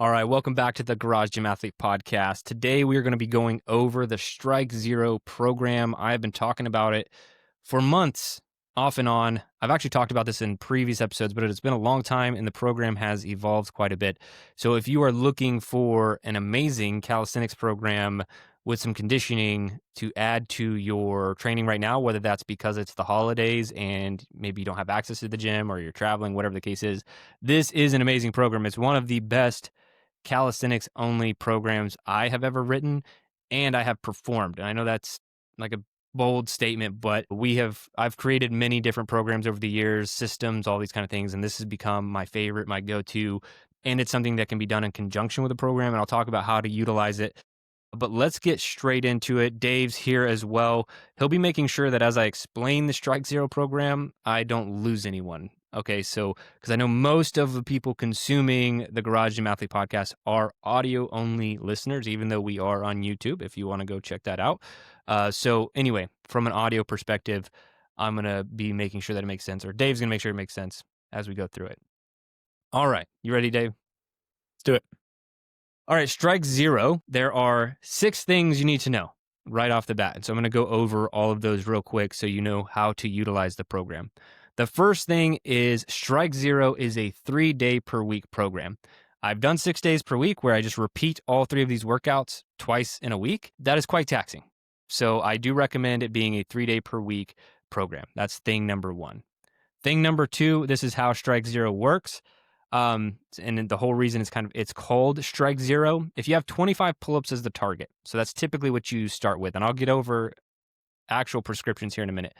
All right, welcome back to the Garage Gym Athlete Podcast. Today we are going to be going over the Strike Zero program. I have been talking about it for months, off and on. I've actually talked about this in previous episodes, but it's been a long time and the program has evolved quite a bit. So if you are looking for an amazing calisthenics program with some conditioning to add to your training right now, whether that's because it's the holidays and maybe you don't have access to the gym or you're traveling, whatever the case is, this is an amazing program. It's one of the best calisthenics only programs I have ever written and I have performed. And I know that's like a bold statement, but I've created many different programs over the years, systems, all these kind of things. And this has become my favorite, my go-to. And it's something that can be done in conjunction with a program. And I'll talk about how to utilize it. But let's get straight into it. Dave's here as well. He'll be making sure that as I explain the Strike Zero program, I don't lose anyone. Okay, so because I know most of the people consuming the Garage Gym Athlete podcast are audio only listeners, even though we are on YouTube, if you want to go check that out. So anyway, from an audio perspective, I'm going to be making sure that it makes sense, or Dave's going to make sure it makes sense as we go through it. All right, you ready, Dave? Let's do it. All right, Strike Zero, there are 6 things you need to know right off the bat. And so I'm going to go over all of those real quick so you know how to utilize the program. The first thing is Strike Zero is a 3-day per week program. I've done 6 days per week where I just repeat all 3 of these workouts twice in a week. That is quite taxing. So I do recommend it being a 3-day per week program. That's thing number 1. Thing number 2, this is how Strike Zero works. And the whole reason it's called Strike Zero. If you have 25 pull-ups as the target, so that's typically what you start with. And I'll get over actual prescriptions here in a minute.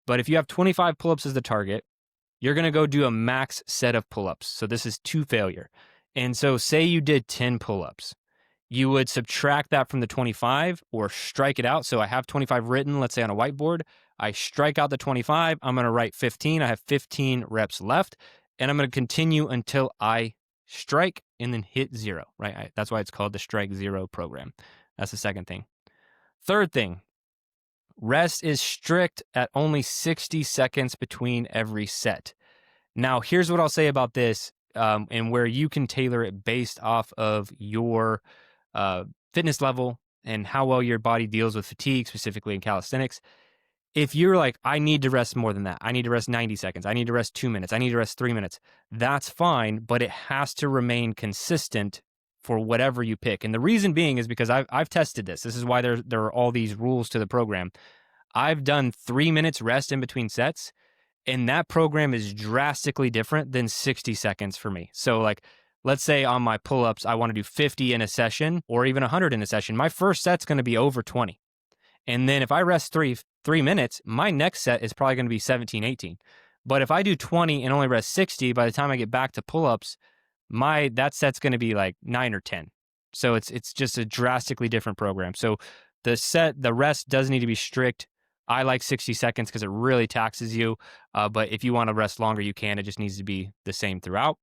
But if you have 25 pull-ups as the target, you're going to go do a max set of pull-ups. So this is to failure. And so say you did 10 pull-ups. You would subtract that from the 25 or strike it out. So I have 25 written, let's say on a whiteboard. I strike out the 25. I'm going to write 15. I have 15 reps left. And I'm going to continue until I strike and then hit 0, right? That's why it's called the Strike Zero program. That's the second thing. Third thing, rest is strict at only 60 seconds between every set. Now, here's what I'll say about this and where you can tailor it based off of your fitness level and how well your body deals with fatigue, specifically in calisthenics. If you're like, I need to rest more than that, I need to rest 90 seconds, I need to rest 2 minutes, I need to rest 3 minutes, that's fine, but it has to remain consistent for whatever you pick. And the reason being is because I've tested this. This is why there are all these rules to the program. I've done 3 minutes rest in between sets, and that program is drastically different than 60 seconds for me. So like, let's say on my pull-ups, I want to do 50 in a session or even 100 in a session. My first set's going to be over 20. And then if I rest 3 minutes, my next set is probably going to be 17, 18. But if I do 20 and only rest 60, by the time I get back to pull-ups, that set's going to be like 9 or 10. So it's just a drastically different program. So the rest does need to be strict. I like 60 seconds because it really taxes you. But if you want to rest longer, you can. It just needs to be the same throughout.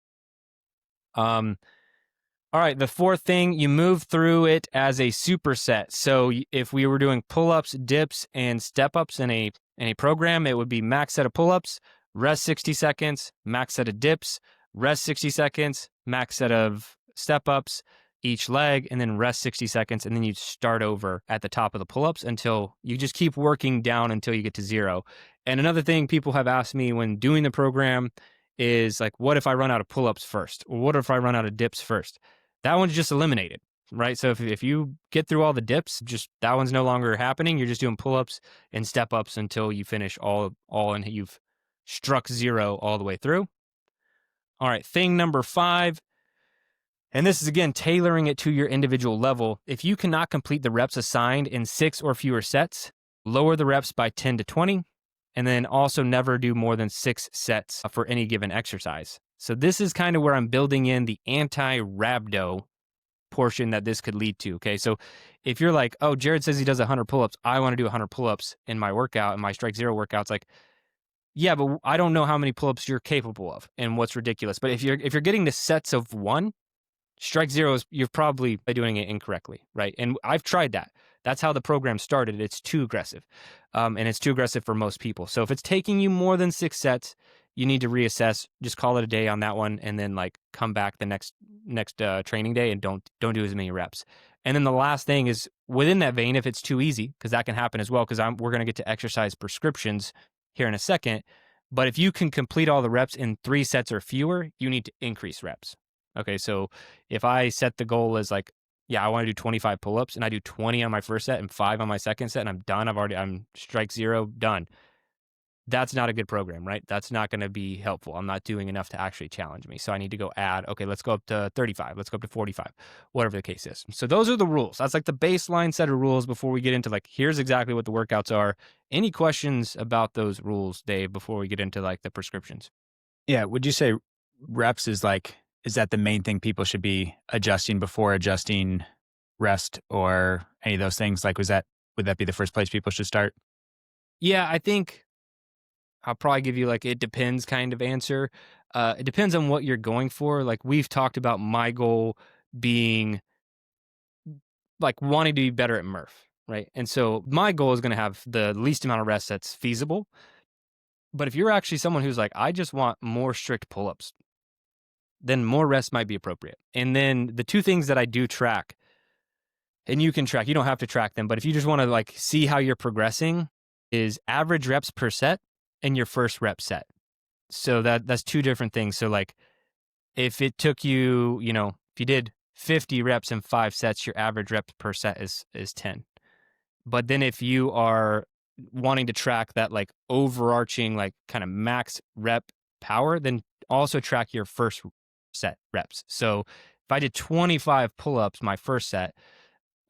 All right, the fourth thing, you move through it as a superset. So if we were doing pull-ups, dips, and step-ups in a program, it would be max set of pull-ups, rest 60 seconds, max set of dips, rest 60 seconds, max set of step-ups, each leg, and then rest 60 seconds, and then you start over at the top of the pull-ups until you just keep working down until you get to 0. And another thing people have asked me when doing the program is like, what if I run out of pull-ups first? Or what if I run out of dips first? That one's just eliminated, right? So if you get through all the dips, just that one's no longer happening. You're just doing pull-ups and step-ups until you finish all and you've struck 0 all the way through. All right, thing number 5, and this is, again, tailoring it to your individual level. If you cannot complete the reps assigned in 6 or fewer sets, lower the reps by 10 to 20, and then also never do more than 6 sets for any given exercise. So this is kind of where I'm building in the anti-rhabdo portion that this could lead to, okay? So if you're like, oh, Jerred says he does 100 pull-ups, I want to do 100 pull-ups in my workout, in my Strike Zero workout. It's like, yeah, but I don't know how many pull-ups you're capable of and what's ridiculous. But if you're getting to sets of 1, Strike Zero you're probably doing it incorrectly, right? And I've tried that. That's how the program started. It's too aggressive. And it's too aggressive for most people. So if it's taking you more than 6 sets, you need to reassess, just call it a day on that one, and then like come back the next training day and don't do as many reps. And then the last thing is within that vein, if it's too easy, because that can happen as well, because we're going to get to exercise prescriptions here in a second. But if you can complete all the reps in 3 sets or fewer, you need to increase reps. Okay, so if I set the goal as like, yeah, I want to do 25 pull-ups and I do 20 on my first set and 5 on my second set and I'm done, I'm strike 0, done. That's not a good program, right? That's not going to be helpful. I'm not doing enough to actually challenge me. So I need to go add, okay, let's go up to 35. Let's go up to 45, whatever the case is. So those are the rules. That's like the baseline set of rules before we get into like, here's exactly what the workouts are. Any questions about those rules, Dave, before we get into like the prescriptions? Yeah. Would you say reps is that the main thing people should be adjusting before adjusting rest or any of those things? Like, would that be the first place people should start? Yeah, I think I'll probably give you like it depends kind of answer. It depends on what you're going for. Like we've talked about my goal being like wanting to be better at Murph, right? And so my goal is going to have the least amount of rest that's feasible. But if you're actually someone who's like, I just want more strict pull-ups, then more rest might be appropriate. And then the 2 things that I do track, and you can track, you don't have to track them, but if you just want to like see how you're progressing, is average reps per set and your first rep set. So that's 2 different things. So like if it took you, if you did 50 reps in 5 sets, your average reps per set is 10. But then if you are wanting to track that like overarching like kind of max rep power, then also track your first set reps. So if I did 25 pull-ups my first set,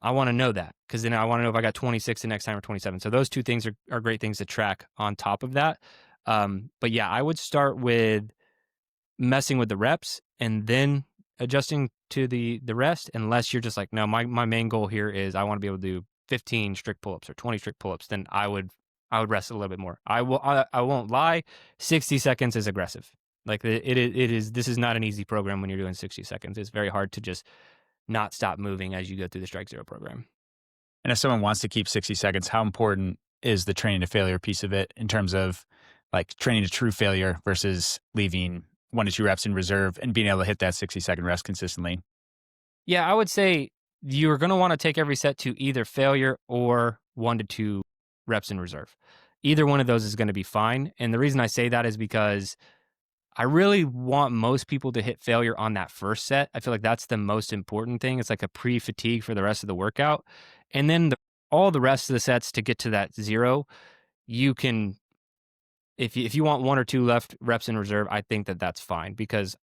I want to know that because then I want to know if I got 26 the next time or 27. So those 2 things are great things to track on top of that. But yeah, I would start with messing with the reps and then adjusting to the rest, unless you're just like, no, my main goal here is I want to be able to do 15 strict pull-ups or 20 strict pull-ups, then I would rest a little bit more. I won't lie, 60 seconds is aggressive. Like it is, this is not an easy program when you're doing 60 seconds. It's very hard to just not stop moving as you go through the Strike Zero program. And if someone wants to keep 60 seconds, how important is the training to failure piece of it in terms of like training to true failure versus leaving 1 to 2 reps in reserve and being able to hit that 60-second rest consistently? Yeah, I would say you're going to want to take every set to either failure or 1 to 2 reps in reserve. Either one of those is going to be fine. And the reason I say that is because I really want most people to hit failure on that first set. I feel like that's the most important thing. It's like a pre-fatigue for the rest of the workout. And then all the rest of the sets to get to that 0, you can, if you want 1 or 2 left reps in reserve, I think that's fine because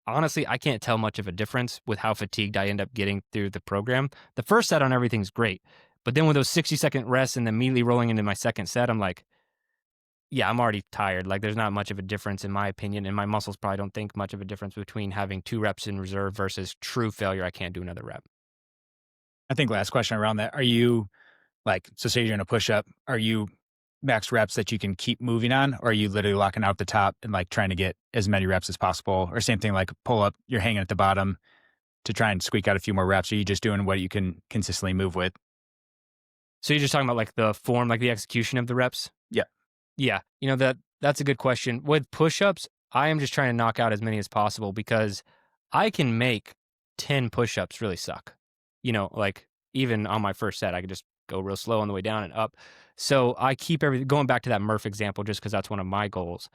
honestly, I can't tell much of a difference with how fatigued I end up getting through the program. The first set on everything's great, but then with those 60-second rests and immediately rolling into my second set, I'm like, yeah, I'm already tired. Like there's not much of a difference in my opinion, and my muscles probably don't think much of a difference between having 2 reps in reserve versus true failure. I can't do another rep. I think last question around that, are you like, so say you're doing a push-up, are you max reps that you can keep moving on, or are you literally locking out the top and like trying to get as many reps as possible? Or same thing like pull up, you're hanging at the bottom to try and squeak out a few more reps. Are you just doing what you can consistently move with? So you're just talking about like the form, like the execution of the reps? Yeah. Yeah. That's a good question. With push-ups, I am just trying to knock out as many as possible because I can make 10 push-ups really suck. Like even on my first set, I could just go real slow on the way down and up. So I keep everything going back to that Murph example, just because that's one of my goals.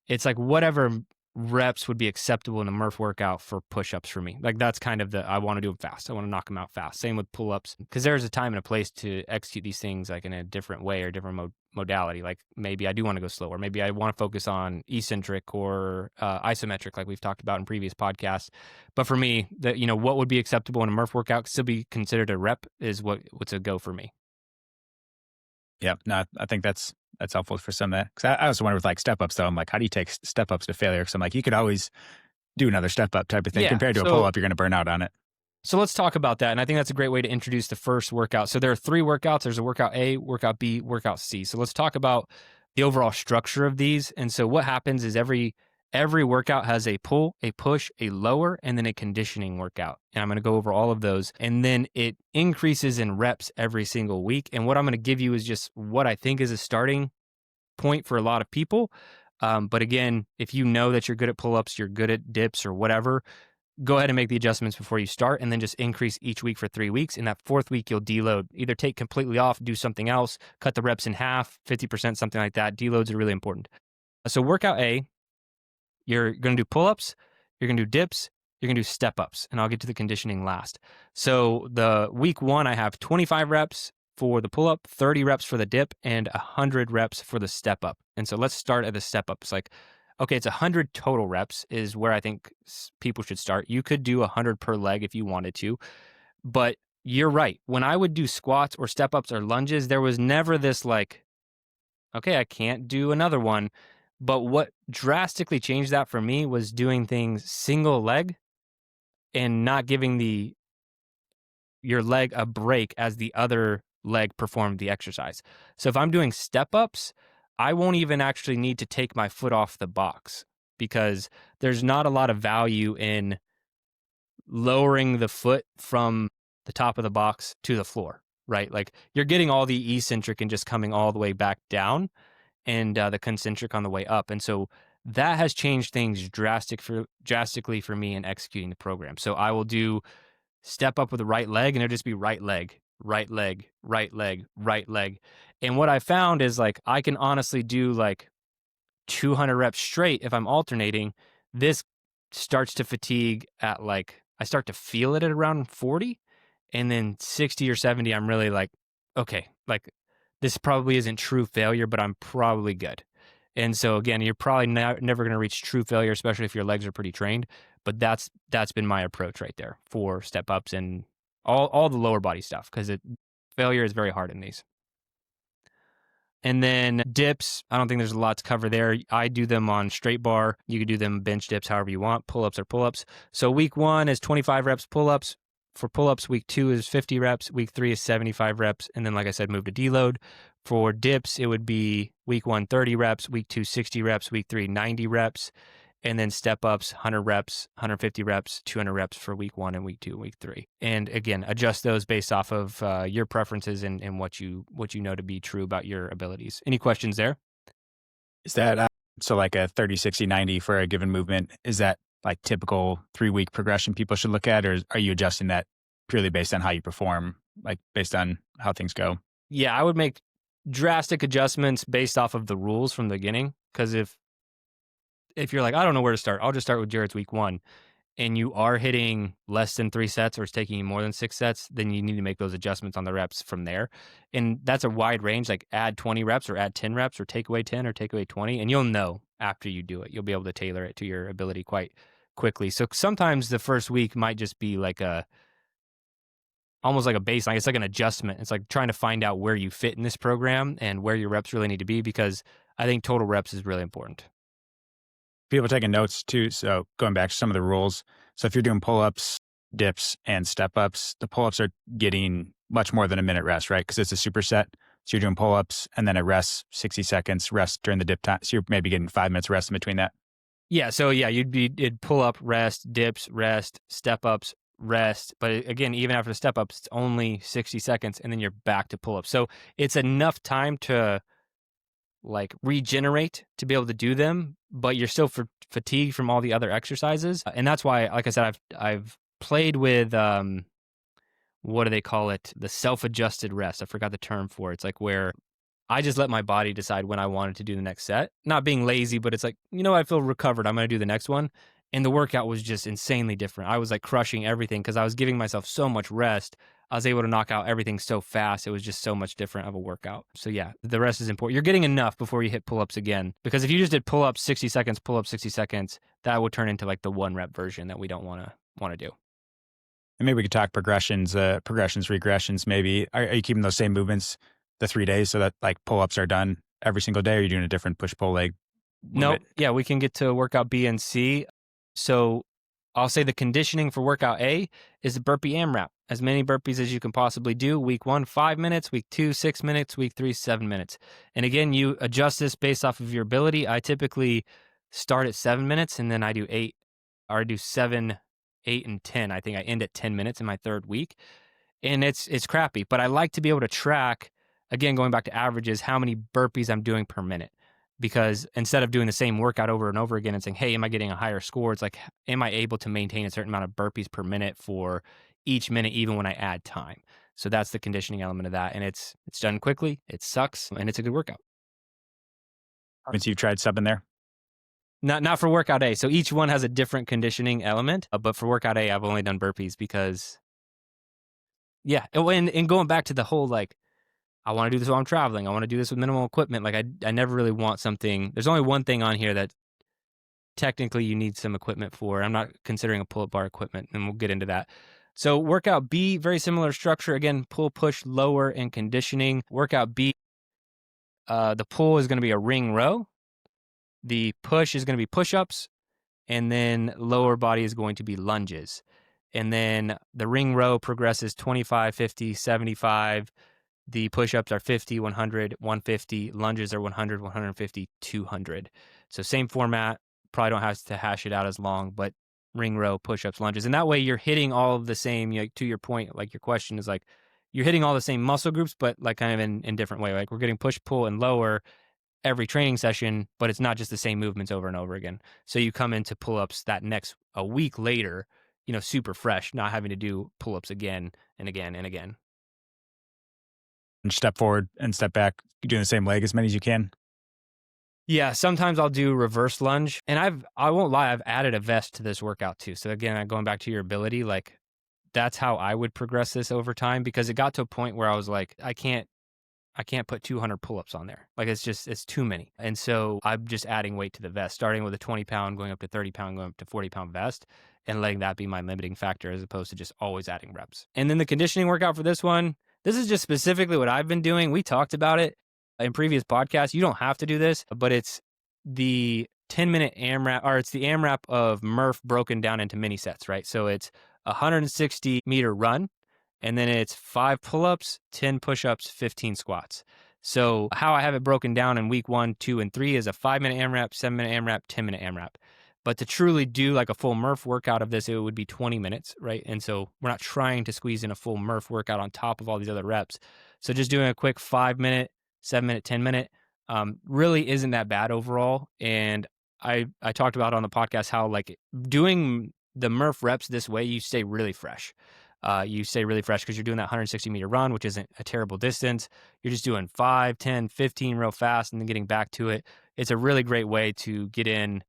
It's like whatever reps would be acceptable in a Murph workout for push-ups for me. Like that's kind of I want to do them fast. I want to knock them out fast. Same with pull-ups, because there's a time and a place to execute these things like in a different way or different modality. Like maybe I do want to go slower. Maybe I want to focus on eccentric or isometric, like we've talked about in previous podcasts. But for me, what would be acceptable in a Murph workout still be considered a rep is what's a go for me. Yeah, no, I think that's helpful for some of that. Because I also wonder with like step ups though, I'm like, how do you take step ups to failure? Because I'm like, you could always do another step up type of thing. Yeah, Compared to a pull up, you're going to burn out on it. So let's talk about that. And I think that's a great way to introduce the first workout. So there are 3 workouts. There's a workout A, workout B, workout C. So let's talk about the overall structure of these. And so what happens is every workout has a pull, a push, a lower, and then a conditioning workout. And I'm going to go over all of those. And then it increases in reps every single week. And what I'm going to give you is just what I think is a starting point for a lot of people. But again, if you know that you're good at pull-ups, you're good at dips or whatever, go ahead and make the adjustments before you start, and then just increase each week for 3 weeks. In that fourth week, you'll deload. Either take completely off, do something else, cut the reps in half, 50%, something like that. Deloads are really important. So workout A, you're going to do pull-ups, you're going to do dips, you're going to do step-ups, and I'll get to the conditioning last. So the week 1, I have 25 reps for the pull-up, 30 reps for the dip, and 100 reps for the step-up. And so let's start at the step-ups. Like, okay, it's 100 total reps is where I think people should start. You could do 100 per leg if you wanted to, but you're right. When I would do squats or step-ups or lunges, there was never this like, okay, I can't do another one. But what drastically changed that for me was doing things single leg and not giving your leg a break as the other leg performed the exercise. So if I'm doing step-ups, I won't even actually need to take my foot off the box because there's not a lot of value in lowering the foot from the top of the box to the floor, right? Like you're getting all the eccentric and just coming all the way back down and the concentric on the way up. And so that has changed things drastically for me in executing the program. So I will do step up with the right leg and it'll just be right leg, right leg, right leg, right leg. And what I found is like I can honestly do like 200 reps straight if I'm alternating. This starts to fatigue at like, I start to feel it at around 40. And then 60 or 70, I'm really like, okay, like this probably isn't true failure, but I'm probably good. And so again, you're probably never going to reach true failure, especially if your legs are pretty trained. But that's been my approach right there for step ups and all the lower body stuff because failure is very hard in these. And then dips, I don't think there's a lot to cover there. I do them on straight bar. You could do them bench dips however you want. Pull-ups are pull-ups. So week 1 is 25 reps pull-ups. For pull-ups, week 2 is 50 reps. Week 3 is 75 reps. And then, like I said, move to deload. For dips, it would be week 1, 30 reps. Week 2, 60 reps. Week 3, 90 reps. And then step-ups, 100 reps, 150 reps, 200 reps for week 1 and week 2 and week 3. And again, adjust those based off of your preferences and what you know to be true about your abilities. Any questions there? Is that so like a 30, 60, 90 for a given movement? Is that like typical 3-week progression people should look at, or are you adjusting that purely based on how you perform, like based on how things go? Yeah, I would make drastic adjustments based off of the rules from the beginning. Because if you're like, I don't know where to start, I'll just start with Jerred's week 1, and you are hitting less than 3 sets or it's taking you more than 6 sets, then you need to make those adjustments on the reps from there. And that's a wide range, like add 20 reps or add 10 reps or take away 10 or take away 20. And you'll know after you do it. You'll be able to tailor it to your ability quite quickly. So sometimes the first week might just be like almost like a baseline. It's like an adjustment. It's like trying to find out where you fit in this program and where your reps really need to be, because I think total reps is really important. People taking notes too. So going back to some of the rules. So if you're doing pull-ups, dips, and step-ups, the pull-ups are getting much more than a minute rest, right? Because it's a superset. So you're doing pull-ups and then a rest, 60 seconds rest during the dip time. So you're maybe getting 5 minutes rest in between that. Yeah. So yeah, it'd pull up, rest, dips, rest, step ups, rest. But again, even after the step ups, it's only 60 seconds and then you're back to pull up. So it's enough time to like regenerate to be able to do them, but you're still fatigued from all the other exercises. And that's why, like I said, I've played with, what do they call it? The self-adjusted rest. I forgot the term for it. It's like where I just let my body decide when I wanted to do the next set. Not being lazy, but it's like, I feel recovered. I'm going to do the next one. And the workout was just insanely different. I was like crushing everything because I was giving myself so much rest. I was able to knock out everything so fast. It was just so much different of a workout. So yeah, the rest is important. You're getting enough before you hit pull-ups again. Because if you just did pull-ups 60 seconds, pull-ups 60 seconds, that would turn into like the 1-rep version that we don't want to do. And maybe we could talk progressions, regressions maybe. Are you keeping those same movements the 3 days so that like pull-ups are done every single day, or are you doing a different push-pull leg No, movement? yeah, we can get to workout B and C. So I'll say the conditioning for workout A is the burpee AMRAP. As many burpees as you can possibly do. Week 1, 5 minutes. Week 2, 6 minutes. Week 3, 7 minutes. And again, you adjust this based off of your ability. I typically start at 7 minutes and then I do 8, or I do 7, 8, and 10. I think I end at 10 minutes in my 3rd week. And it's crappy, but I like to be able to track, again, going back to averages, how many burpees I'm doing per minute. because instead of doing the same workout over and over again and saying, hey, am I getting a higher score? It's like, am I able to maintain a certain amount of burpees per minute for each minute, even when I add time? So that's the conditioning element of that. And it's done quickly, it sucks, and it's a good workout. Once you've tried sub in there? Not for workout A. So each one has a different conditioning element, but for workout A, I've only done burpees because, yeah. And going back to the whole, like, I want to do this while I'm traveling. I want to do this with minimal equipment. Like, I never really want something. There's only one thing on here that technically you need some equipment for. I'm not considering a pull-up bar equipment, and we'll get into that. So workout B, very similar structure. Again, pull, push, lower, and conditioning. Workout B, the pull is going to be a ring row. The push is going to be push-ups, and then lower body is going to be lunges. And then the ring row progresses 25, 50, 75. The push-ups are 50, 100, 150. Lunges are 100, 150, 200. So same format. Probably don't have to hash it out as long, but ring row, push-ups, lunges. And that way you're hitting all of the same, to your point, like your question is like, you're hitting all the same muscle groups, but like kind of in different way. Like we're getting push, pull, and lower every training session, but it's not just the same movements over and over again. So you come into pull-ups a week later, super fresh, not having to do pull-ups again and again and again. And step forward and step back, doing the same leg as many as you can? Yeah, sometimes I'll do reverse lunge, and I won't lie, I've added a vest to this workout too. So again, going back to your ability, like that's how I would progress this over time, because it got to a point where I was like, I can't put 200 pull-ups on there. Like it's too many. And so I'm just adding weight to the vest, starting with a 20 pound, going up to 30 pound, going up to 40 pound vest, and letting that be my limiting factor as opposed to just always adding reps. And then the conditioning workout for this one, this is just specifically what I've been doing. We talked about it in previous podcasts. You don't have to do this, but it's the 10-minute AMRAP, or it's the AMRAP of Murph broken down into mini sets, right? So it's a 160 meter run, and then it's 5 pull-ups, 10 push-ups, 15 squats. So how I have it broken down in week 1, 2, and 3 is a 5-minute AMRAP, 7-minute AMRAP, 10-minute AMRAP. But to truly do like a full Murph workout of this, it would be 20 minutes, right? And so we're not trying to squeeze in a full Murph workout on top of all these other reps. So just doing a quick 5-minute, 7-minute, 10-minute really isn't that bad overall. And I talked about on the podcast how like doing the Murph reps this way, you stay really fresh. You stay really fresh because you're doing that 160 meter run, which isn't a terrible distance. You're just doing 5, 10, 15 real fast and then getting back to it. It's a really great way to get in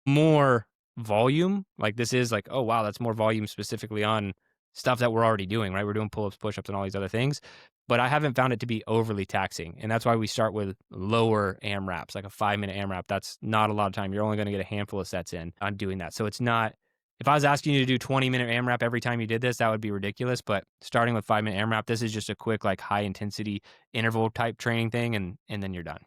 more volume. Like this is like, oh wow, that's more volume specifically on stuff that we're already doing, right? We're doing pull-ups, push-ups, and all these other things. But I haven't found it to be overly taxing. And that's why we start with lower AMRAPs, like a 5-minute AMRAP. That's not a lot of time. You're only going to get a handful of sets in on doing that. So it's not, if I was asking you to do 20-minute AMRAP every time you did this, that would be ridiculous. But starting with 5-minute AMRAP, this is just a quick, like high intensity interval type training thing. And then you're done.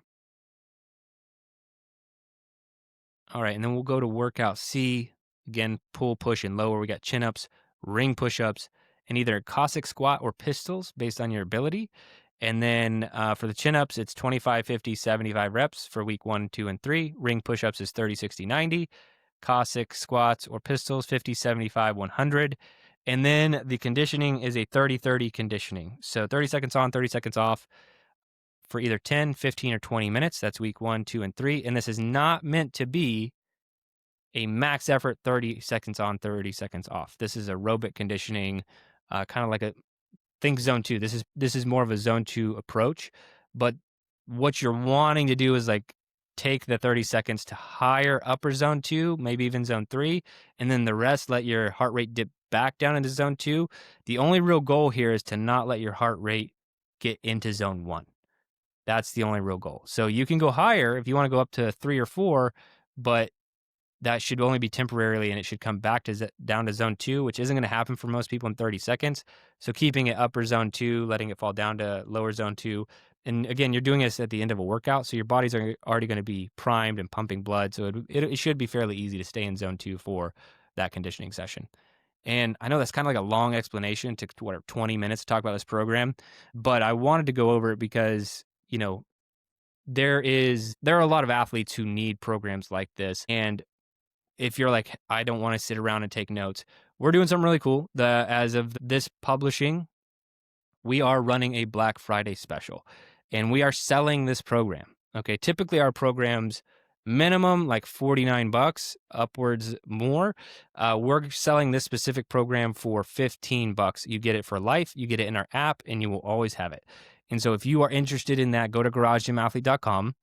All right, and then we'll go to workout C. Again, pull, push, and lower. We got chin-ups, ring push-ups, and either a Cossack squat or pistols based on your ability. And then for the chin-ups, it's 25, 50, 75 reps for week 1, 2, and 3. Ring push-ups is 30, 60, 90. Cossack squats or pistols, 50, 75, 100. And then the conditioning is a 30-30 conditioning. So 30 seconds on, 30 seconds off for either 10, 15, or 20 minutes. That's week 1, 2, and 3. And this is not meant to be a max effort 30 seconds on, 30 seconds off. This is aerobic conditioning, kind of like think zone 2. This is more of a zone 2 approach. But what you're wanting to do is like take the 30 seconds to higher upper zone 2, maybe even zone 3, and then the rest let your heart rate dip back down into zone 2. The only real goal here is to not let your heart rate get into zone 1. That's the only real goal. So you can go higher if you want to go up to 3 or 4, but that should only be temporarily, and it should come back down to zone 2, which isn't going to happen for most people in 30 seconds. So keeping it upper zone 2, letting it fall down to lower zone 2. And again, you're doing this at the end of a workout, so your body's are already going to be primed and pumping blood. So it should be fairly easy to stay in zone 2 for that conditioning session. And I know that's kind of like a long explanation. It took 20 minutes to talk about this program, but I wanted to go over it because there are a lot of athletes who need programs like this. And if you're like, I don't want to sit around and take notes, we're doing something really cool. As of this publishing, we are running a Black Friday special, and we are selling this program. Okay, typically our programs minimum like $49, upwards more. We're selling this specific program for $15. You get it for life, you get it in our app, and you will always have it. And so if you are interested in that, go to garagegymathlete.com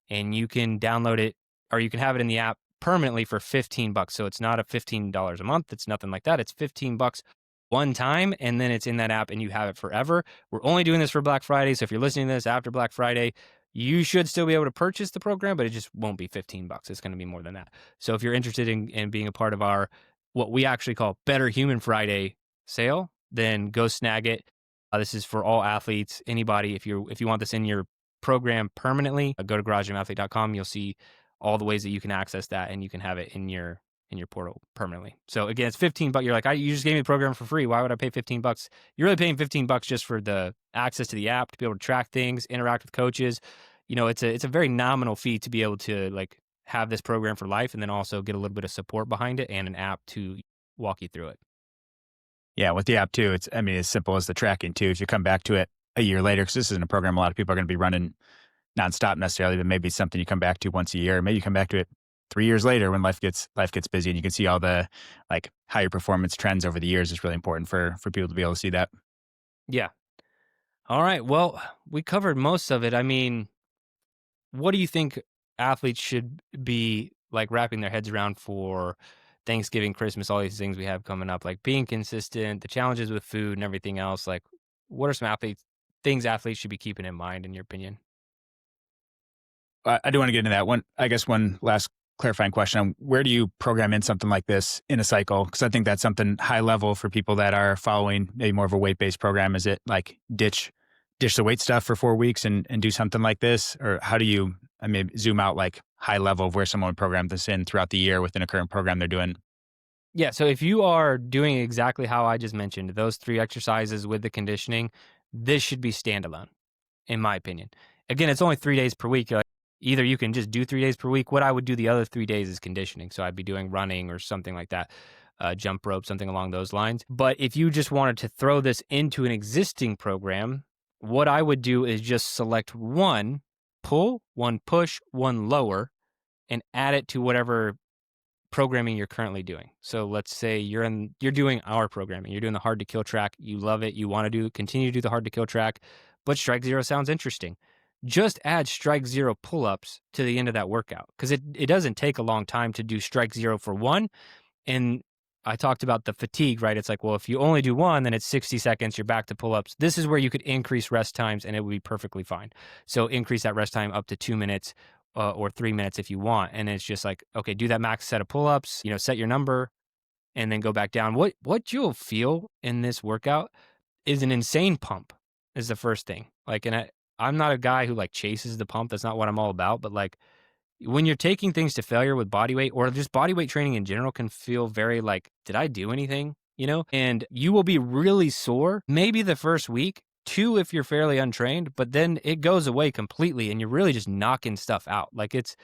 and you can download it, or you can have it in the app permanently for $15. So it's not a $15 a month, it's nothing like that. It's $15 one time, and then it's in that app and you have it forever. We're only doing this for Black Friday, so if you're listening to this after Black Friday, you should still be able to purchase the program, but it just won't be $15. It's going to be more than that. So if you're interested in being a part of our, what we actually call Better Human Friday sale, then go snag it. This is for all athletes, anybody. If you want this in your program permanently, go to garagegymathlete.com. You'll see all the ways that you can access that, and you can have it in your portal permanently. So again, it's $15. You're like, you just gave me the program for free. Why would I pay $15? You're really paying $15 just for the access to the app, to be able to track things, interact with coaches. It's a very nominal fee to be able to like have this program for life, and then also get a little bit of support behind it and an app to walk you through it. Yeah, with the app too, it's, I mean, as simple as the tracking too. If you come back to it a year later, because this isn't a program a lot of people are going to be running nonstop necessarily, but maybe it's something you come back to once a year. Maybe you come back to it 3 years later when life gets busy, and you can see all the like higher performance trends over the years. Is really important for people to be able to see that. Yeah. All right. Well, we covered most of it. I mean, what do you think athletes should be like wrapping their heads around for Thanksgiving, Christmas, all these things we have coming up, like being consistent, the challenges with food and everything else? Like, what are some things athletes should be keeping in mind, in your opinion? I do want to get into that one. I guess one last clarifying question on where do you program in something like this in a cycle? Because I think that's something high level for people that are following maybe more of a weight based program. Is it like ditch the weight stuff for 4 weeks and do something like this? Or how do you, I mean, zoom out like high level of where someone would program this in throughout the year within a current program they're doing? Yeah. So if you are doing exactly how I just mentioned, those 3 exercises with the conditioning, this should be standalone, in my opinion. Again, it's only 3 days per week. Either you can just do 3 days per week. What I would do the other 3 days is conditioning. So I'd be doing running or something like that, jump rope, something along those lines. But if you just wanted to throw this into an existing program, what I would do is just select one pull, one push, one lower, and add it to whatever programming you're currently doing. So let's say you're doing our programming. You're doing the hard to kill track. You love it. You want to continue to do the hard to kill track, but strike zero sounds interesting. Just add strike zero pull-ups to the end of that workout, because it doesn't take a long time to do strike zero for one. And I talked about the fatigue, right? It's like, well, if you only do one, then it's 60 seconds, you're back to pull-ups. This is where you could increase rest times and it would be perfectly fine. So increase that rest time up to 2 minutes or 3 minutes if you want. And it's just like, okay, do that max set of pull-ups, set your number and then go back down. What you'll feel in this workout is an insane pump is the first thing. Like, and I'm not a guy who like chases the pump. That's not what I'm all about. But like, when you're taking things to failure with body weight, or just body weight training in general, can feel very like, did I do anything? And you will be really sore maybe the first week, 2 if you're fairly untrained, but then it goes away completely and you're really just knocking stuff out. Like, it's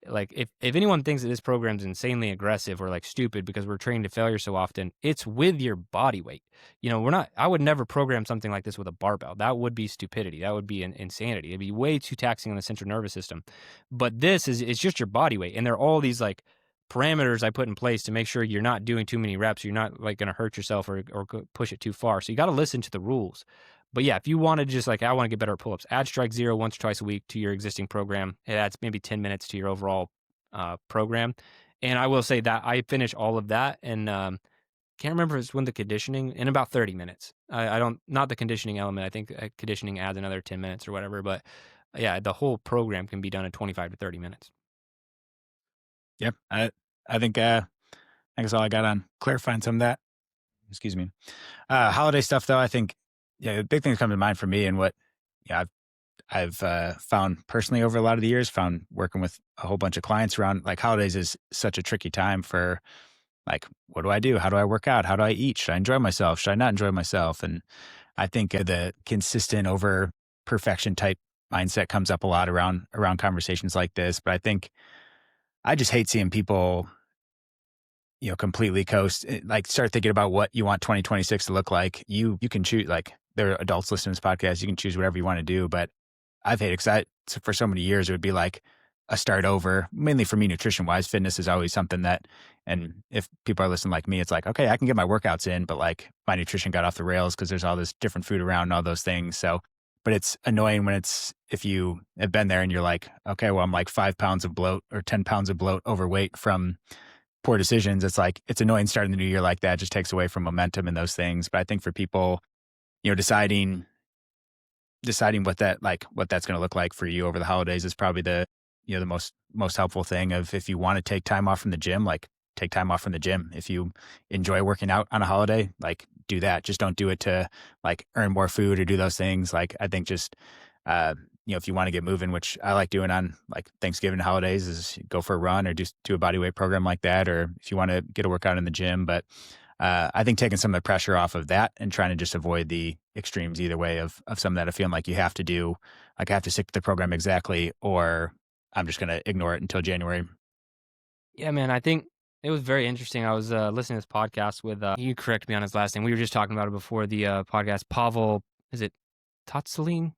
like, if anyone thinks that this program's insanely aggressive or like stupid because we're trained to failure so often, it's with your body weight. I would never program something like this with a barbell. That would be stupidity. That would be an insanity. It'd be way too taxing on the central nervous system. But it's just your body weight. And there are all these like parameters I put in place to make sure you're not doing too many reps. You're not like going to hurt yourself or push it too far. So you got to listen to the rules. But yeah, if you want to just like, I want to get better at pull-ups, add strike zero once or twice a week to your existing program. It adds maybe 10 minutes to your overall program. And I will say that I finish all of that and can't remember if it's when the conditioning in about 30 minutes. I don't, not the conditioning element. I think conditioning adds another 10 minutes or whatever. But yeah, the whole program can be done in 25 to 30 minutes. Yep. I think that's all I got on clarifying some of that. Excuse me. Holiday stuff though, I think, yeah, the big things come to mind for me and what, yeah, I've found personally over a lot of the years, found working with a whole bunch of clients around like holidays is such a tricky time for like, what do I do? How do I work out? How do I eat? Should I enjoy myself? Should I not enjoy myself? And I think the consistent over perfection type mindset comes up a lot around conversations like this. But I think I just hate seeing people, completely coast, like start thinking about what you want 2026 to look like. You can choose, like there are adults listening to this podcast. You can choose whatever you want to do, but I've hated because for so many years, it would be like a start over, mainly for me, nutrition wise. Fitness is always something that, and if people are listening like me, it's like, okay, I can get my workouts in, but like my nutrition got off the rails because there's all this different food around and all those things. So, but it's annoying when if you have been there and you're like, okay, well, I'm like 5 pounds of bloat or 10 pounds of bloat overweight from poor decisions. It's like, it's annoying starting the new year like that. It just takes away from momentum and those things. But I think for people, deciding what that's going to look like for you over the holidays is probably the most helpful thing of if you want to take time off from the gym, like take time off from the gym. If you enjoy working out on a holiday, like do that. Just don't do it to like earn more food or do those things. Like I think just if you want to get moving, which I like doing on like Thanksgiving holidays, is go for a run or just do a body weight program like that, or if you want to get a workout in the gym. But I think taking some of the pressure off of that and trying to just avoid the extremes either way of some that I feeling like you have to do, like I have to stick to the program exactly, or I'm just going to ignore it until January. Yeah, man, I think it was very interesting. I was listening to this podcast with, you correct me on his last name. We were just talking about it before the podcast. Pavel, is it Tatsalin?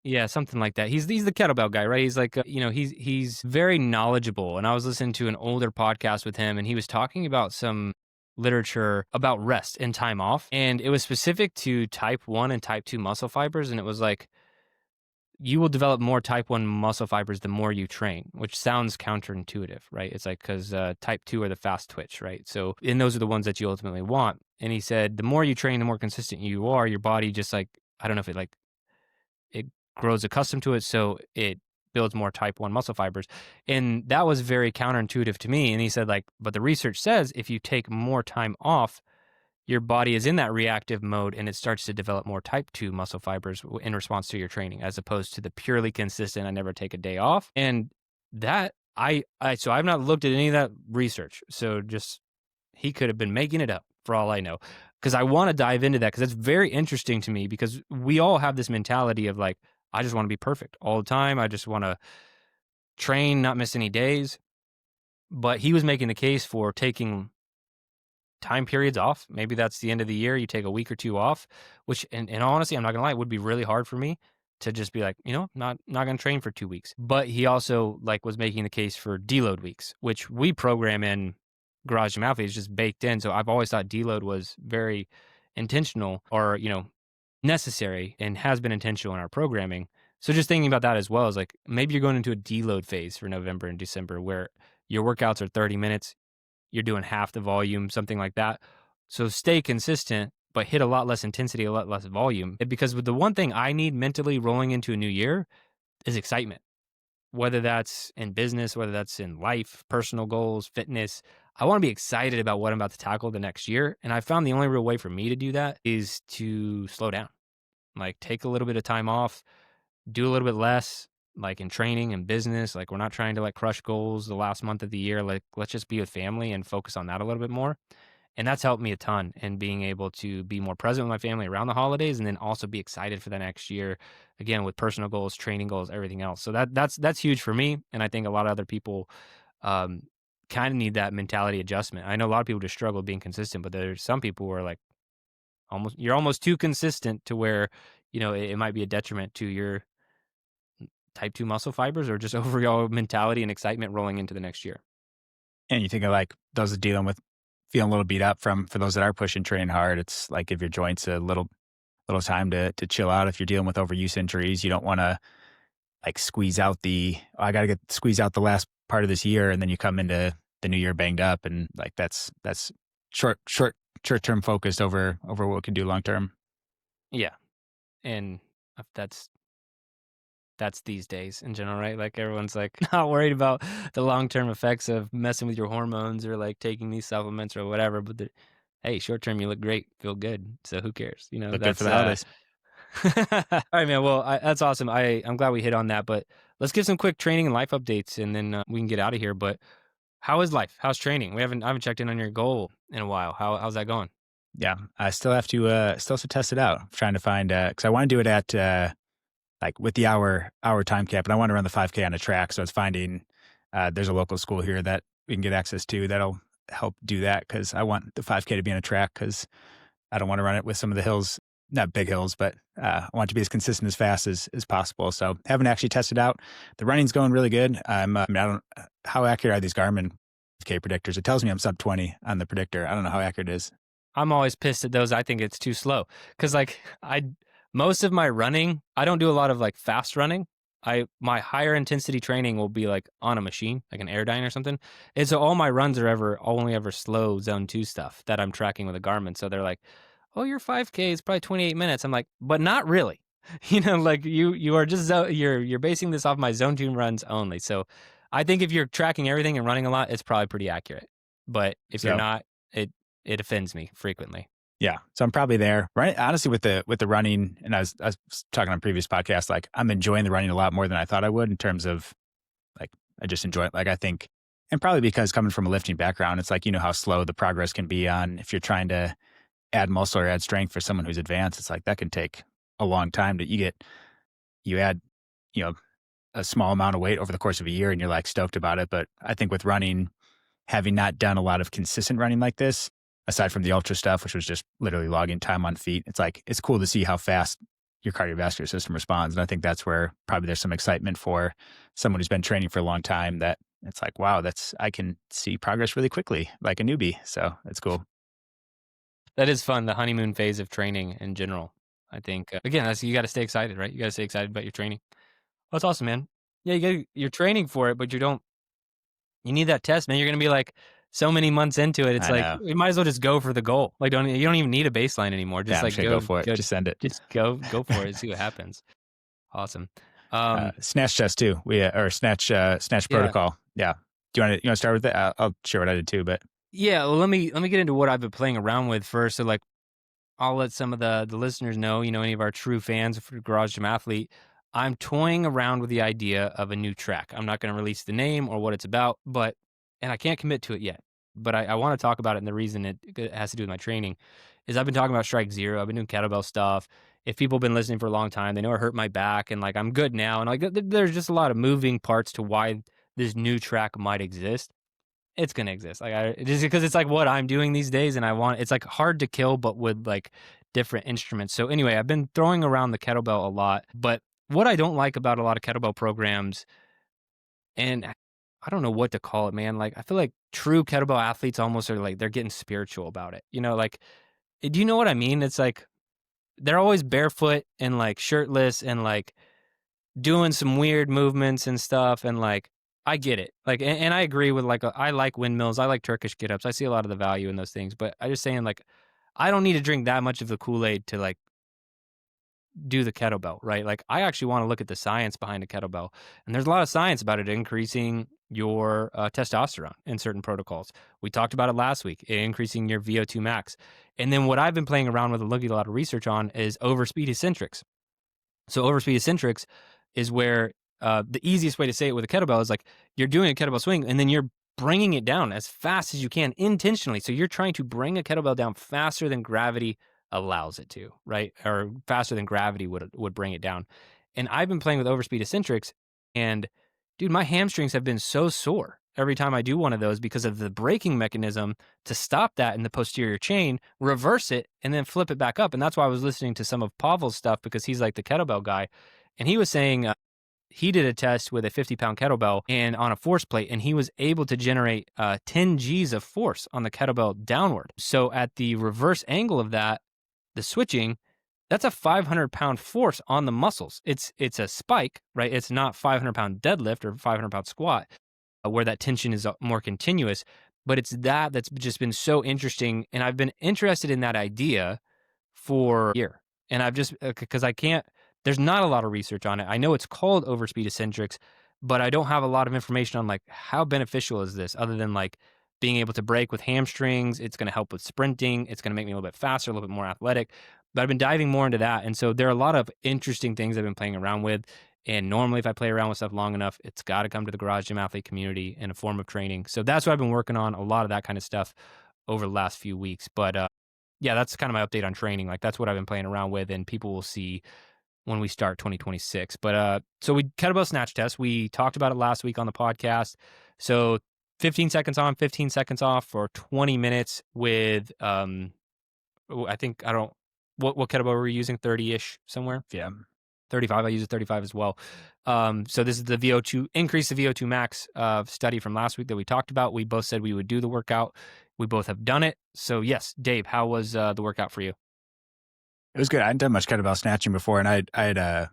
Yeah, something like that. He's the kettlebell guy, right? He's like, he's very knowledgeable. And I was listening to an older podcast with him, and he was talking about some literature about rest and time off, and it was specific to type 1 and type 2 muscle fibers, and it was like you will develop more type 1 muscle fibers the more you train, which sounds counterintuitive, right? It's like because type 2 are the fast twitch, right? So, and those are the ones that you ultimately want. And he said the more you train, the more consistent you are. Your body just like, I don't know if it grows accustomed to it, so it builds more type 1 muscle fibers. And that was very counterintuitive to me. And he said, like, but the research says if you take more time off, your body is in that reactive mode and it starts to develop more type 2 muscle fibers in response to your training, as opposed to the purely consistent, I never take a day off. And that, so I've not looked at any of that research. So just, he could have been making it up for all I know. Because I want to dive into that because it's very interesting to me because we all have this mentality of like, I just want to be perfect all the time. I just want to train, not miss any days. But he was making the case for taking time periods off. Maybe that's the end of the year. You take a week or two off, which, in all honesty, I'm not gonna lie, it would be really hard for me to just be like, not gonna train for 2 weeks. But he also like was making the case for deload weeks, which we program in Garage Gym Alpha is just baked in. So I've always thought deload was very intentional or, necessary and has been intentional in our programming. So just thinking about that as well is like maybe you're going into a deload phase for November and December where your workouts are 30 minutes, you're doing half the volume, something like that. So stay consistent, but hit a lot less intensity, a lot less volume. Because with the one thing I need mentally rolling into a new year is excitement, whether that's in business, whether that's in life, personal goals, fitness. I want to be excited about what I'm about to tackle the next year. And I found the only real way for me to do that is to slow down, like take a little bit of time off, do a little bit less, like in training and business. Like we're not trying to like crush goals the last month of the year. Like let's just be with family and focus on that a little bit more. And that's helped me a ton in being able to be more present with my family around the holidays and then also be excited for the next year, again, with personal goals, training goals, everything else. So that's huge for me. And I think a lot of other people kind of need that mentality adjustment. I know a lot of people just struggle being consistent, but there's some people who are like, you're almost too consistent to where, it might be a detriment to your type 2 muscle fibers or just overall mentality and excitement rolling into the next year. And you think of like those dealing with feeling a little beat up for those that are pushing, training hard. It's like give your joints a little time to chill out. If you're dealing with overuse injuries, you don't want to like squeeze out I got to squeeze out the last part of this year. And then you come into the new year banged up. And like, that's short term focused over what we can do long term. Yeah. And that's these days in general, right? Like everyone's like not worried about the long-term effects of messing with your hormones or like taking these supplements or whatever. But hey, short-term, you look great, feel good. So who cares? Look good for That's, the holidays. all right, man. Well, that's awesome. I'm glad we hit on that, but let's give some quick training and life updates and then we can get out of here. But how is life? How's training? I haven't checked in on your goal in a while. How's that going? Yeah. I still have to test it out. I'm trying to find, cause I want to do it at, like with the hour time cap, and I want to run the 5K on a track. So it's finding there's a local school here that we can get access to that'll help do that because I want the 5K to be on a track because I don't want to run it with some of the hills not big hills, but I want to be as consistent as fast as possible. So haven't actually tested out. The running's going really good. I don't, how accurate are these Garmin K predictors? It tells me I'm sub 20 on the predictor. I don't know how accurate it is. I'm always pissed at those. I think it's too slow because like most of my running, I don't do a lot of like fast running. My higher intensity training will be like on a machine, like an Airdyne or something. And so all my runs are only ever slow zone 2 stuff that I'm tracking with a Garmin. So they're like, "Oh, your 5K is probably 28 minutes." I'm like, "But not really." Like you are just you're basing this off my zone 2 runs only. So I think if you're tracking everything and running a lot, it's probably pretty accurate. But if you're So not, it offends me frequently. yeah, so I'm probably there. Right, honestly, with the running, and I was talking on previous podcasts, like I'm enjoying the running a lot more than I thought I would in terms of like I just enjoy it. Like I think, and probably because coming from a lifting background, it's like you know how slow the progress can be on if you're trying to add muscle or add strength for someone who's advanced. It's like that can take a long time to you add you know a small amount of weight over the course of a year, and you're like stoked about it. But I think with running, having not done a lot of consistent running like this, aside from the ultra stuff, which was just literally logging time on feet, it's like, it's cool to see how fast your cardiovascular system responds. And I think that's where probably there's some excitement for someone who's been training for a long time that it's like, wow, I can see progress really quickly, like a newbie. So it's cool. That is fun, the honeymoon phase of training in general. I think, again, you got to stay excited, right? You got to stay excited about your training. That's awesome, man. Yeah, you're training for it, but you need that test, man. You're going to be like so many months into it. It's I like, know. you might as well just go for the goal. Like, you don't even need a baseline anymore. Just Yeah, I'm like just gonna go for it. Just send it. just go for it. See what happens. Awesome. Um, Snatch test too. Or snatch yeah. protocol. Yeah. Do you want to start with that? I'll share what I did too, but Yeah. Well, let me get into what I've been playing around with first. So like, I'll let some of the listeners know, any of our true fans for Garage Gym Athlete, I'm toying around with the idea of a new track. I'm not going to release the name or what it's about, and I can't commit to it yet. But I want to talk about it, and the reason it has to do with my training is I've been talking about Strike Zero. I've been doing kettlebell stuff. If people have been listening for a long time, they know I hurt my back, and like I'm good now. And like there's just a lot of moving parts to why this new track might exist. It's gonna exist. Like just because it's like what I'm doing these days, and it's like hard to kill, but with like different instruments. So anyway, I've been throwing around the kettlebell a lot, but what I don't like about a lot of kettlebell programs, and I don't know what to call it, man. Like I feel like true kettlebell athletes almost are like they're getting spiritual about it. Like do you know what I mean? It's like they're always barefoot and like shirtless and like doing some weird movements and stuff, and like I get it. Like and I agree with like I like windmills, I like Turkish get-ups. I see a lot of the value in those things, but I just saying like I don't need to drink that much of the Kool-Aid to like do the kettlebell, right? Like I actually want to look at the science behind a kettlebell. And there's a lot of science about it increasing your testosterone in certain protocols. We talked about it last week, increasing your VO2 max. And then what I've been playing around with and looking at a lot of research on is overspeed eccentrics. So overspeed eccentrics is where the easiest way to say it with a kettlebell is like you're doing a kettlebell swing and then you're bringing it down as fast as you can intentionally. So you're trying to bring a kettlebell down faster than gravity allows it to, right? Or faster than gravity would bring it down. And I've been playing with overspeed eccentrics, and dude, my hamstrings have been so sore every time I do one of those because of the braking mechanism to stop that in the posterior chain, reverse it, and then flip it back up. And that's why I was listening to some of Pavel's stuff because he's like the kettlebell guy. And he was saying he did a test with a 50-pound kettlebell and on a force plate, and he was able to generate 10 Gs of force on the kettlebell downward. So at the reverse angle of that, the switching, that's a 500-pound force on the muscles. It's a spike, right? It's not 500-pound deadlift or 500-pound squat where that tension is more continuous, but it's that's just been so interesting. And I've been interested in that idea for a year. And I've just, because there's not a lot of research on it. I know it's called overspeed eccentrics, but I don't have a lot of information on like how beneficial is this other than like being able to break with hamstrings. It's going to help with sprinting. It's going to make me a little bit faster, a little bit more athletic. But I've been diving more into that. And so there are a lot of interesting things I've been playing around with. And normally if I play around with stuff long enough, it's got to come to the Garage Gym Athlete community in a form of training. So that's what I've been working on, a lot of that kind of stuff over the last few weeks. But yeah, that's kind of my update on training. Like that's what I've been playing around with, and people will see when we start 2026. But so we kettlebell snatch test. We talked about it last week on the podcast. So 15 seconds on, 15 seconds off for 20 minutes with I think what kettlebell were you using? 30-ish somewhere? Yeah. 35. I use a 35 as well. So this is the VO2 increase the VO2 max study from last week that we talked about. We both said we would do the workout. We both have done it. So yes, Dave, how was the workout for you? It was good. I hadn't done much kettlebell snatching before, and I had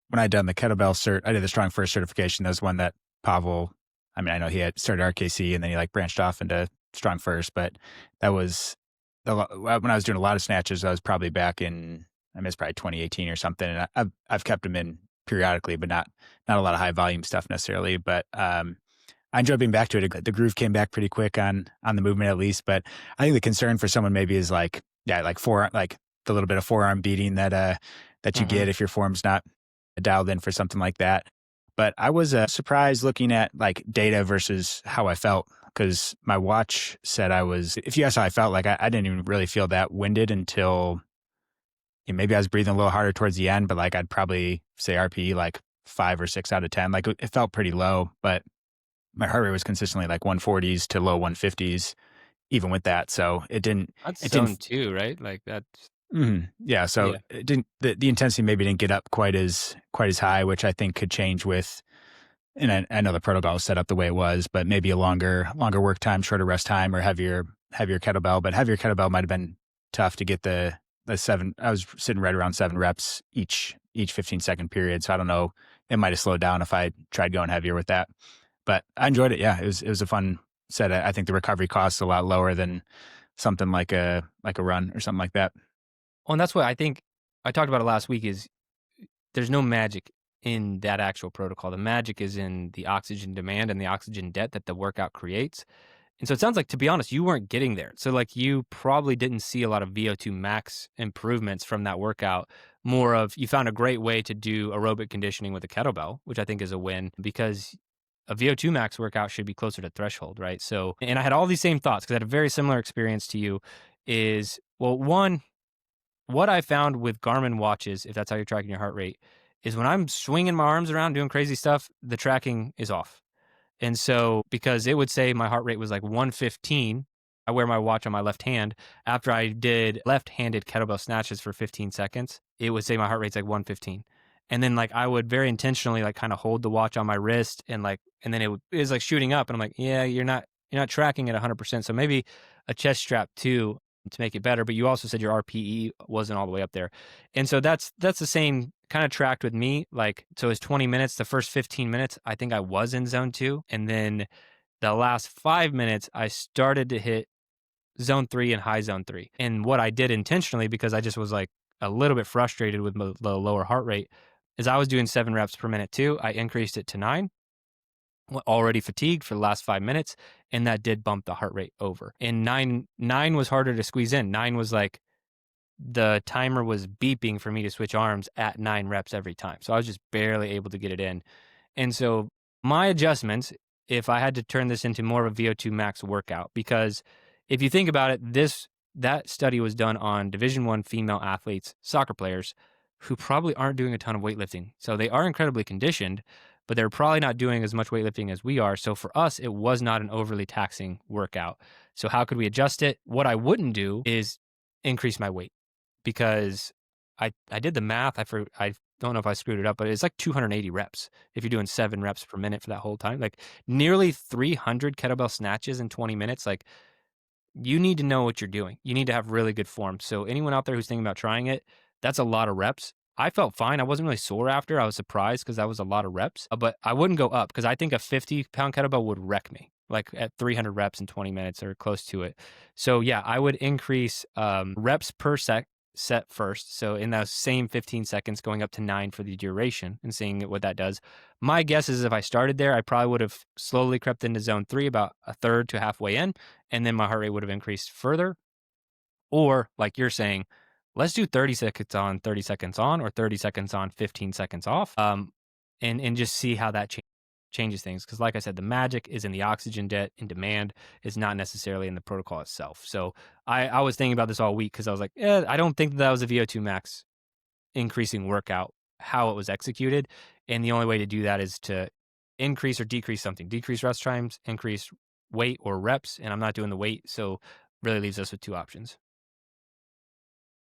when I'd done the kettlebell cert, I did the strong first certification. That was one that Pavel. I mean, I know he had started RKC and then he like branched off into strong first, but that was when I was doing a lot of snatches. I was probably back in, I mean, it's probably 2018 or something, and I've kept them in periodically, but not a lot of high volume stuff necessarily. But I enjoyed being back to it. The groove came back pretty quick on the movement at least. But I think the concern for someone maybe is like, yeah, like the little bit of forearm beating that you get if your form's not dialed in for something like that. But I was surprised looking at like data versus how I felt, because my watch said if you ask how I felt, like I didn't even really feel that winded until maybe I was breathing a little harder towards the end, but like I'd probably say RPE like 5 or 6 out of 10. Like it felt pretty low, but my heart rate was consistently like 140s to low 150s, even with that. So That's it zone didn't, two, right? Like that's yeah. So yeah. it didn't, the intensity maybe didn't get up quite as high, which I think could change with, and I know the protocol was set up the way it was, but maybe a longer work time, shorter rest time, or heavier kettlebell. But heavier kettlebell might have been tough to get the 7. I was sitting right around 7 reps each 15-second period. So I don't know. It might have slowed down if I tried going heavier with that. But I enjoyed it. Yeah, it was a fun set. I think the recovery cost is a lot lower than something like a run or something like that. Well, and that's what I think I talked about it last week is there's no magic in that actual protocol. The magic is in the oxygen demand and the oxygen debt that the workout creates. And so it sounds like, to be honest, you weren't getting there. So like you probably didn't see a lot of VO2 max improvements from that workout. More of you found a great way to do aerobic conditioning with a kettlebell, which I think is a win because a VO2 max workout should be closer to threshold, right? So, and I had all these same thoughts because I had a very similar experience to you is, well, one, what I found with Garmin watches, if that's how you're tracking your heart rate, is when I'm swinging my arms around doing crazy stuff, the tracking is off. And so, because it would say my heart rate was like 115, I wear my watch on my left hand. After I did left-handed kettlebell snatches for 15 seconds, it would say my heart rate's like 115. And then like I would very intentionally like kind of hold the watch on my wrist and like, and then it was like shooting up. And I'm like, yeah, you're not tracking at 100%. So maybe a chest strap too to make it better. But you also said your RPE wasn't all the way up there. And so that's the same kind of tracked with me. Like, so it's 20 minutes, the first 15 minutes, I think I was in zone 2. And then the last 5 minutes, I started to hit zone 3 and high zone 3. And what I did intentionally, because I just was like a little bit frustrated with the lower heart rate, is I was doing 7 reps per minute too. I increased it to 9, already fatigued for the last 5 minutes, and that did bump the heart rate over. And 9 was harder to squeeze in. 9 was like the timer was beeping for me to switch arms at 9 reps every time. So I was just barely able to get it in. And so my adjustments, if I had to turn this into more of a VO2 max workout, because if you think about it, that study was done on Division I female athletes, soccer players, who probably aren't doing a ton of weightlifting. So they are incredibly conditioned, but they're probably not doing as much weightlifting as we are. So for us, it was not an overly taxing workout. So how could we adjust it? What I wouldn't do is increase my weight, because I did the math. I don't know if I screwed it up, but it's like 280 reps if you're doing 7 reps per minute for that whole time. Like nearly 300 kettlebell snatches in 20 minutes. Like you need to know what you're doing. You need to have really good form. So anyone out there who's thinking about trying it, that's a lot of reps. I felt fine. I wasn't really sore after. I was surprised because that was a lot of reps, but I wouldn't go up because I think a 50-pound kettlebell would wreck me, like at 300 reps in 20 minutes or close to it. So yeah, I would increase reps per set first. So in those same 15 seconds, going up to 9 for the duration and seeing what that does. My guess is if I started there, I probably would have slowly crept into zone 3 about a third to halfway in, and then my heart rate would have increased further. Or like you're saying, let's do 30 seconds on, 30 seconds on, or 30 seconds on, 15 seconds off, and just see how that changes things. Because like I said, the magic is in the oxygen debt and demand. Is not necessarily in the protocol itself. So I was thinking about this all week because I was like, I don't think that was a VO2 max increasing workout, how it was executed. And the only way to do that is to increase or decrease something. Decrease rest times, increase weight or reps. And I'm not doing the weight. So really leaves us with 2 options.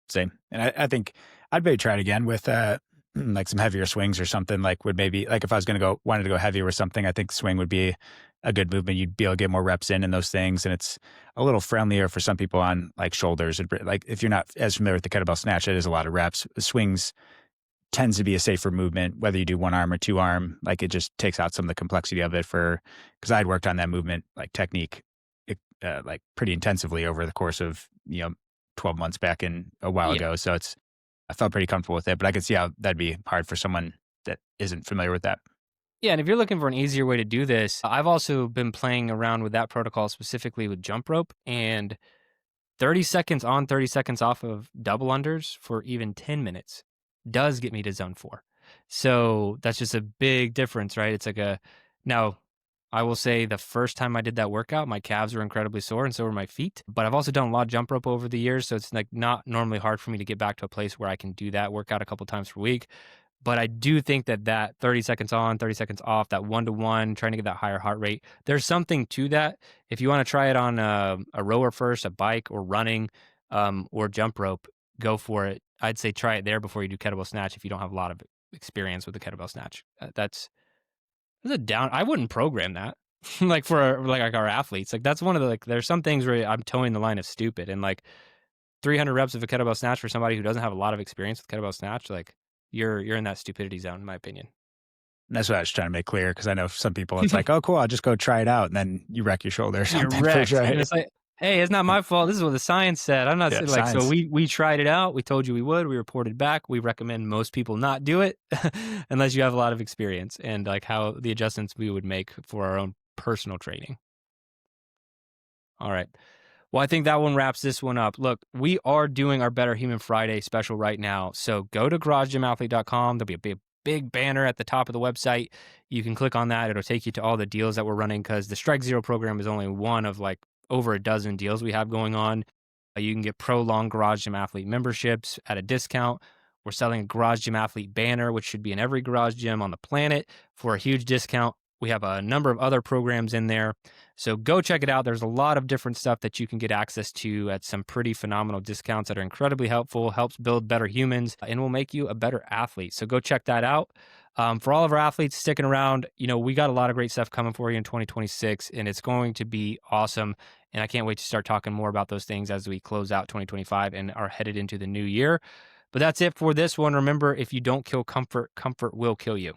Same. And I think I'd maybe try it again with like some heavier swings or something. Like would maybe like if I was going to go wanted to go heavier with something, I think swing would be a good movement. You'd be able to get more reps in those things, and it's a little friendlier for some people on like shoulders. Like if you're not as familiar with the kettlebell snatch, it is a lot of reps. Swings tends to be a safer movement, whether you do one arm or two arm. Like it just takes out some of the complexity of it because I'd worked on that movement like technique like pretty intensively over the course of 12 months back in a while Yeah. ago. So I felt pretty comfortable with it, but I could see how that'd be hard for someone that isn't familiar with that. Yeah, and if you're looking for an easier way to do this, I've also been playing around with that protocol specifically with jump rope, and 30 seconds on, 30 seconds off of double unders for even 10 minutes does get me to zone 4. So that's just a big difference, right? It's like now I will say the first time I did that workout, my calves were incredibly sore and so were my feet. But I've also done a lot of jump rope over the years. So it's like not normally hard for me to get back to a place where I can do that workout a couple times per week. But I do think that 30 seconds on, 30 seconds off, that 1-to-1, trying to get that higher heart rate, there's something to that. If you want to try it on a rower first, a bike, or running, or jump rope, go for it. I'd say try it there before you do kettlebell snatch if you don't have a lot of experience with the kettlebell snatch. That's a down. I wouldn't program that like for like our athletes. Like that's one of the there's some things where I'm towing the line of stupid, and like 300 reps of a kettlebell snatch for somebody who doesn't have a lot of experience with kettlebell snatch, like you're in that stupidity zone, in my opinion. And that's what I was trying to make clear because I know some people it's like, oh, cool, I'll just go try it out. And then you wreck your shoulder or You're something for wrecked, sure. and it's like, hey, it's not my fault. This is what the science said. I'm not Yeah, saying like so. science. We tried it out. We told you we would. We reported back. We recommend most people not do it unless you have a lot of experience and like how the adjustments we would make for our own personal training. All right. Well, I think that one wraps this one up. Look, we are doing our Better Human Friday special right now. So go to garagegymathlete.com. There'll be a big banner at the top of the website. You can click on that. It'll take you to all the deals that we're running because the Strike Zero program is only one of like over a dozen deals we have going on. You can get prolonged Garage Gym Athlete memberships at a discount. We're selling a Garage Gym Athlete banner, which should be in every garage gym on the planet for a huge discount. We have a number of other programs in there. So go check it out. There's a lot of different stuff that you can get access to at some pretty phenomenal discounts that are incredibly helpful, helps build better humans, and will make you a better athlete. So go check that out. For all of our athletes sticking around, we got a lot of great stuff coming for you in 2026, and it's going to be awesome. And I can't wait to start talking more about those things as we close out 2025 and are headed into the new year. But that's it for this one. Remember, if you don't kill comfort, comfort will kill you.